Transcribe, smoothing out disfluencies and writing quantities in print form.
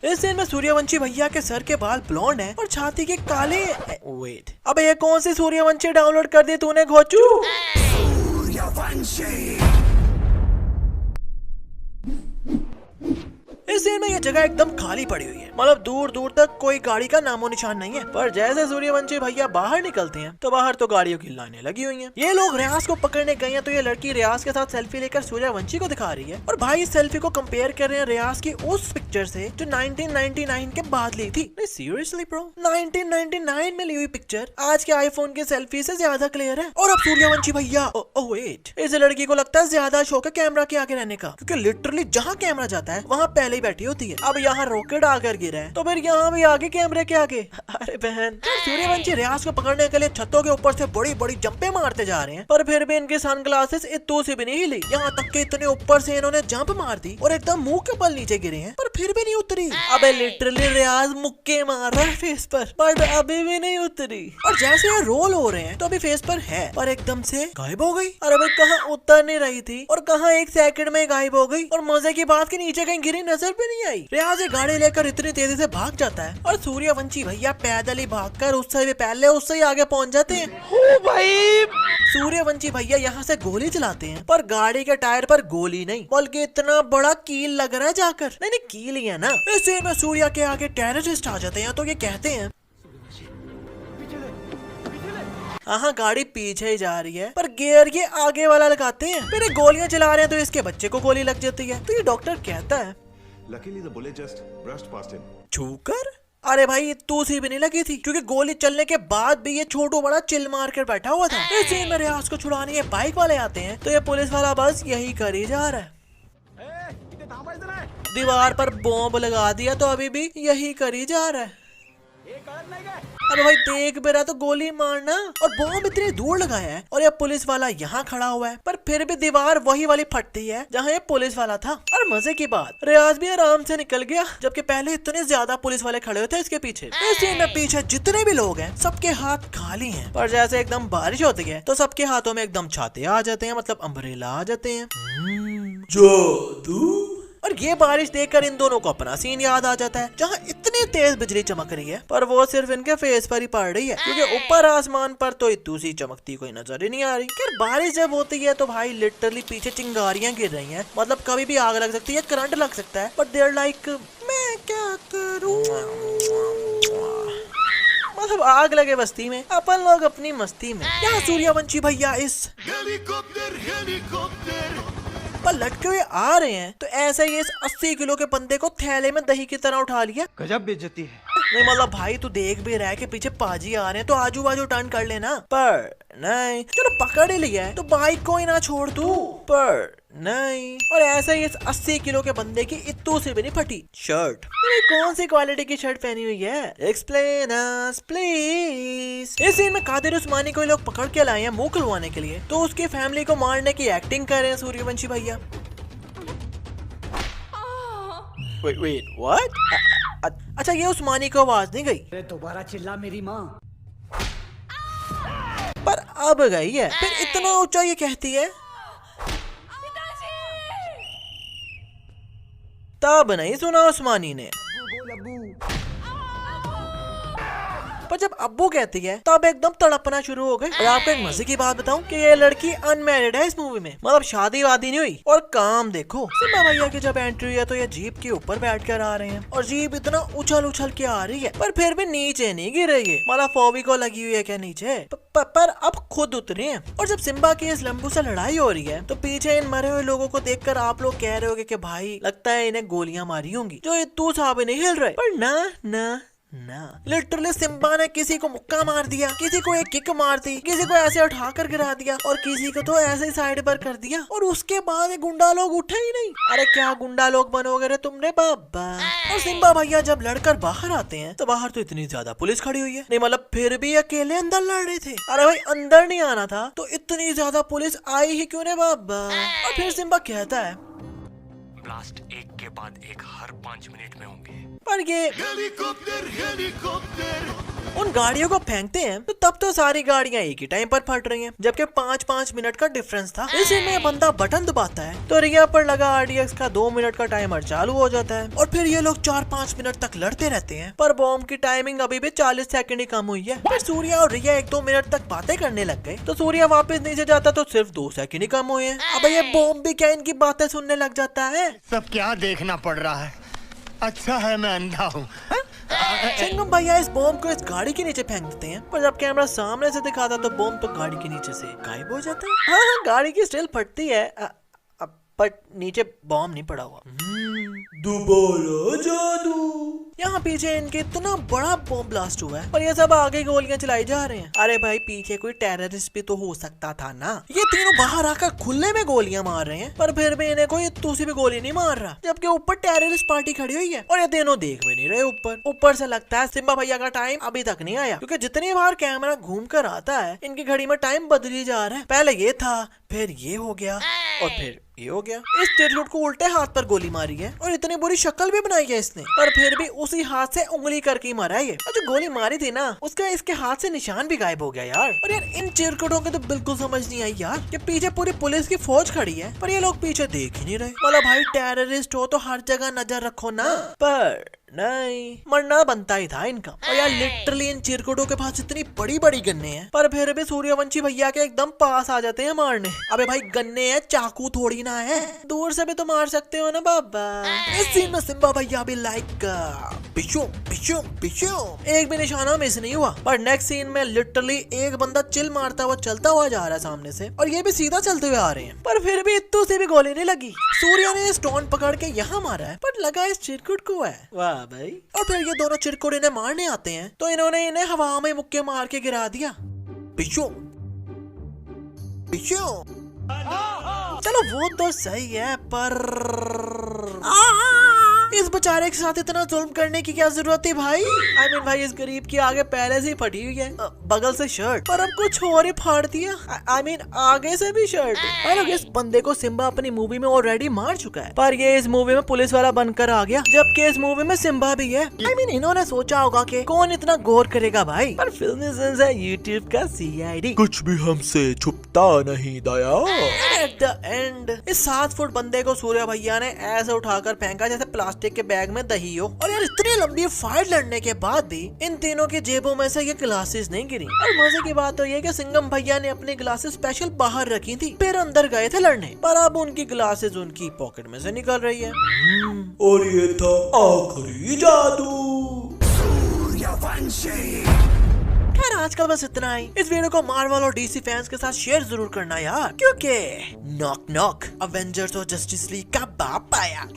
इस सीन में सूर्यवंशी भैया के सर के बाल ब्लॉन्ड हैं और छाती के काले। वेट, अबे ये कौन सी सूर्यवंशी डाउनलोड कर दी तूने घोचू? इस सीन में ये जगह एकदम खाली पड़ी हुई है, मतलब दूर दूर तक कोई गाड़ी का नामो निशान नहीं है। पर जैसे सूर्यवंशी भैया बाहर निकलते हैं तो बाहर तो गाड़ियों की लाइनें लगी हुई हैं। ये लोग रियाज को पकड़ने गए हैं तो ये लड़की रियाज के साथ सेल्फी लेकर सूर्यवंशी को दिखा रही है और भाई इस सेल्फी को कंपेयर कर रहे हैं रियाज की उस पिक्चर से जो 1999 के बाद ली थी। सीरियसली ब्रो, 1999 में ली हुई पिक्चर आज के आईफोन की सेल्फी से ज्यादा क्लियर है। और अब सूर्यवंशी भैया वेट, इस लड़की को लगता है ज्यादा शौक है कैमरा के आगे रहने का, क्योंकि लिटरली जहाँ कैमरा जाता है वहाँ पहले बैठी होती है। अब यहाँ रॉकेट आकर गिरा है तो फिर यहाँ भी आगे कैमरे के आगे। अरे बहन, सूर्यवंशी रियाज को पकड़ने के लिए छतों के ऊपर से बड़ी बड़ी जंपे मारते जा रहे हैं पर फिर भी इनके सनग्लासेस इतू से भी नहीं हिली। यहाँ तक के इतने ऊपर से इन्होंने जंप मार दी और एकदम मुंह के बल नीचे गिरे हैं पर फिर भी नहीं उतरी। अबे लिटरली रियाज मुक्के मार रहा है फेस पर बट अभी भी नहीं उतरी। और जैसे ये रोल हो रहे हैं तो अभी फेस पर है पर एकदम से गायब हो गई। अरे भाई कहाँ उतर नहीं रही थी और कहाँ एक सेकंड में गायब हो गई। और मजे की बात के नीचे कहीं गिरी नजर भी नहीं आई। रियाज गाड़ी लेकर इतनी तेजी से भाग जाता है और सूर्यवंशी भैया पैदल ही भागकर उससे भी पहले उससे ही आगे पहुंच जाते हैं। ओ भाई, सूर्यवंशी भैया यहाँ से गोली चलाते हैं पर गाड़ी के टायर पर गोली नहीं बल्कि इतना बड़ा कील लग रहा है जाकर। नहीं कील ही है ना। इस सीन में सूर्या के आगे टेररिस्ट आ जाते हैं तो ये कहते हैं हाँ गाड़ी पीछे ही जा रही है पर गियर ये आगे वाला लगाते हैं। फिर गोलियां चला रहे हैं तो इसके बच्चे को गोली लग जाती है। तो ये डॉक्टर कहता है Luckily, the bullet just brushed past him. छूकर? अरे भाई तू सी भी नहीं लगी थी क्योंकि गोली चलने के बाद भी ये छोटू बड़ा चिल मार कर बैठा हुआ था। इस सीन में रियाज को छुड़ाने ये बाइक वाले आते हैं तो ये पुलिस वाला बस यही कर ही जा रहा है। दीवार पर बॉम्ब लगा दिया तो अभी भी यही कर ही जा रहा है। अरे भाई देख भी रहा तो गोली मारना। और बॉम्ब इतनी दूर लगाया है और ये पुलिस वाला यहाँ खड़ा हुआ है पर फिर भी दीवार वही वाली फटती है जहाँ ये पुलिस वाला था। और मजे की बात, रियाज भी आराम से निकल गया जबकि पहले इतने ज्यादा पुलिस वाले खड़े हुए थे इसके पीछे। इस सीन में पीछे जितने भी लोग हैं सबके हाथ खाली हैं पर जैसे एकदम बारिश होती है तो सबके हाथों में एकदम छाते आ जाते हैं, मतलब अम्ब्रेला आ जाते हैं। जादू। और ये बारिश देखकर इन दोनों को अपना सीन याद आ जाता है जहाँ इतनी तेज बिजली चमक रही है पर वो सिर्फ इनके फेस पर ही पड़ रही है क्योंकि ऊपर आसमान पर तो इतनी सी चमकती कोई नजर ही नहीं आ रही। खैर बारिश जब होती है तो भाई लिटरली पीछे चिंगारियां गिर रही हैं, मतलब कभी भी आग लग सकती है, करंट लग सकता है बट देयर लाइक मैं क्या करूं, मतलब आग लगे बस्ती में अपन लोग अपनी मस्ती में। यहाँ सूर्यवंशी भैया इस पर लटके हुए आ रहे हैं तो ऐसे ही इस 80 किलो के बंदे को थैले में दही की तरह उठा लिया। गजब बेइज्जती है। नहीं मतलब भाई तू देख भी रहा है कि पीछे पाजी आ रहे हैं तो आजू बाजू टर्न कर लेना। पर नहीं, चलो पकड़ ही लिया है तो बाइक को ही ना छोड़ तू। पर नहीं। और ऐसे ही इस 80 किलो के बंदे की इत्तू से भी नहीं फटी शर्ट। कौन सी क्वालिटी की शर्ट पहनी हुई है? Explain us please. इस सीन में कादिर उस्मानी को लोग पकड़ के लाए हैं मुंह खुलवाने के लिए तो उसकी फैमिली को मारने की एक्टिंग कर रहे हैं सूर्यवंशी भैया। Wait, what? अच्छा ये उस्मानी को आवाज नहीं गई। दोबारा चिल्ला मेरी माँ। पर अब गई है। फिर इतना ऊंचा ये कहती है तब नहीं सुना उस्मानी ने। पर जब अब्बू कहती है तब एकदम तड़पना शुरू हो गए। और आपको एक मजे की बात बताऊं कि ये लड़की अनमैरिड है इस मूवी में, मतलब शादी वादी नहीं हुई। और काम देखो, सिम्बा भैया की जब एंट्री हुई है तो ये जीप के ऊपर बैठ कर आ रहे हैं और जीप इतना उछल उछल के आ रही है पर फिर भी नीचे नहीं गिर रही है, मतलब फॉबी को लगी हुई है क्या नीचे। पर अब खुद उतरे हैं। और जब सिम्बा की इस लंबू से लड़ाई हो रही है तो पीछे इन मरे हुए लोगों को देखकर आप लोग कह रहे होगे कि भाई लगता है इन्हें गोलियां मारी होंगी जो ये तू सा भी नहीं हिल रहे। पर ना लिटरली सिम्बा ने किसी को मुक्का मार दिया, किसी को एक किक मार दी, किसी को ऐसे उठाकर गिरा दिया और किसी को तो ऐसे ही साइड पर कर दिया। और उसके बाद ये गुंडा लोग उठे ही नहीं। अरे क्या गुंडा लोग बनोगे रे तुमने बाबा। और सिम्बा भैया जब लड़कर बाहर आते हैं तो बाहर तो इतनी ज्यादा पुलिस खड़ी हुई है। नहीं मतलब फिर भी अकेले अंदर लड़ रहे थे। अरे भाई अंदर नहीं आना था तो इतनी ज्यादा पुलिस आई ही क्यों रे बाबा। और फिर सिम्बा कहता है ब्लास्ट एक के बाद एक हर 5 मिनट में होंगे। पर ये Helicopter, helicopter. उन गाड़ियों को फेंकते हैं तो तब तो सारी गाड़ियां एक ही टाइम पर फट रही हैं, जबकि 5-5 मिनट का डिफरेंस था। इसी में बंदा बटन दबाता है तो रिया पर लगा RDX का 2 मिनट का टाइमर चालू हो जाता है और फिर ये लोग 4-5 मिनट तक लड़ते रहते हैं। पर बॉम्ब की टाइमिंग अभी भी 40 सेकंड ही कम हुई है। फिर सूर्या और रिया 1-2 मिनट तक बातें करने लग गए तो सूर्या वापस नीचे जाता तो सिर्फ 2 सेकंड ही कम हुए हैं। अब ये बॉम्ब भी क्या इनकी बातें सुनने लग जाता है। सब क्या देखना पड़ रहा है। अच्छा है मैं अंधा हूँ। सिंघम भैया इस बॉम्ब को इस गाड़ी के नीचे फेंक देते हैं, पर जब कैमरा सामने से दिखाता तो बॉम्ब तो गाड़ी के नीचे से गायब हो जाता है। हाँ, गाड़ी की स्टिल फटती है पर नीचे बॉम्ब नहीं पड़ा हुआ। दोबारा जादू। यहाँ पीछे इनके इतना बड़ा बॉम्ब ब्लास्ट हुआ है और ये सब आगे गोलियां चलाई जा रहे हैं। अरे भाई पीछे कोई टेररिस्ट भी तो हो सकता था ना। ये तीनों बाहर आकर खुले में गोलियां मार रहे हैं पर फिर भी इन्हें कोई दूसरी भी गोली नहीं मार रहा, जबकि ऊपर टेररिस्ट पार्टी खड़ी हुई है और ये तीनों देख भी नहीं रहे। ऊपर से लगता है सिम्बा भैया का टाइम अभी तक नहीं आया, क्योंकि जितनी बार कैमरा घूम कर आता है इनकी घड़ी में टाइम बदली जा रहा है। पहले ये था, फिर ये हो गया और फिर ये हो गया। इस टेरलूट को उल्टे हाथ पर गोली मारी है और इतनी बुरी शक्ल भी बनाई है इसने, पर फिर भी उसी हाथ से उंगली करके ही मारा है ये। और जो गोली मारी थी ना उसका इसके हाथ से निशान भी गायब हो गया यार। और यार इन चिरकुटों के तो बिल्कुल समझ नहीं आई यार कि पीछे पूरी पुलिस की फौज खड़ी है पर ये लोग पीछे देख ही नहीं रहे। मतलब भाई टेररिस्ट हो तो हर जगह नजर रखो ना, पर नहीं, मरना बनता ही था इनका। और यार लिटरली इन चिरकुटों के पास इतनी बड़ी बड़ी गन्ने हैं पर फिर भी सूर्यवंशी भैया के एकदम पास आ जाते हैं मारने। अबे भाई गन्ने हैं, चाकू थोड़ी ना है, दूर से भी तो मार सकते हो ना बाबा। इस सीन में सिम्बा भैया भी लाइक पिशुम पिशुम पिशुम, एक भी निशाना मिस नहीं हुआ। पर नेक्स्ट सीन में लिटरली एक बंदा चिल मारता हुआ चलता हुआ जा रहा है सामने से और ये भी सीधा चलते हुए आ रहे हैं, पर फिर भी इतू से भी गोली नहीं लगी। सूर्या ने स्टोन पकड़ के यहाँ मारा है पर लगा इस चिरकुट को है। वाह भाई। और फिर ये दोनों चिरकुट इन्हें मारने आते हैं तो इन्होंने इन्हें हवा में मुक्के मार के गिरा दिया। पिशुम पिशुम। चलो वो तो सही है पर इस बेचारे के साथ इतना जुल्म करने की क्या जरूरत थी भाई। I mean, भाई इस गरीब की आगे पहले से ही फटी हुई है बगल से शर्ट, पर अब कुछ और ही फाड़ दिया। I mean, आगे से भी शर्ट। भाई लोग इस बंदे को सिम्बा अपनी मूवी में ऑलरेडी मार चुका है पर ये इस मूवी में पुलिस वाला बनकर आ गया, जबकि इस मूवी में सिम्बा भी है। I mean, इन्होंने सोचा होगा कि कौन इतना गौर करेगा भाई, पर फिल्म सेंस है यूट्यूब का CID, कुछ भी हमसे छुपता नहीं दया। एट द एंड इस 7 फुट बंदे को सूर्या भैया ने ऐसे उठाकर फेंका जैसे प्लास्टिक के बैग में दही हो। और यार इतनी लंबी फाइट लड़ने के बाद भी इन तीनों की जेबों में से ये ग्लासेस नहीं गिरी। और मजे की बात तो ये कि सिंघम भैया ने अपनी ग्लासेस स्पेशल बाहर रखी थी, फिर अंदर गए थे लड़ने, पर अब उनकी ग्लासेस उनकी पॉकेट में से निकल रही है। और ये था आखिरी जादू। खैर आजकल बस इतना ही। इस वीडियो को मार्वल और DC फैंस के साथ शेयर जरूर करना यार, क्योंकि नॉक नॉक अवेंजर्स और जस्टिस लीग का बाप आया।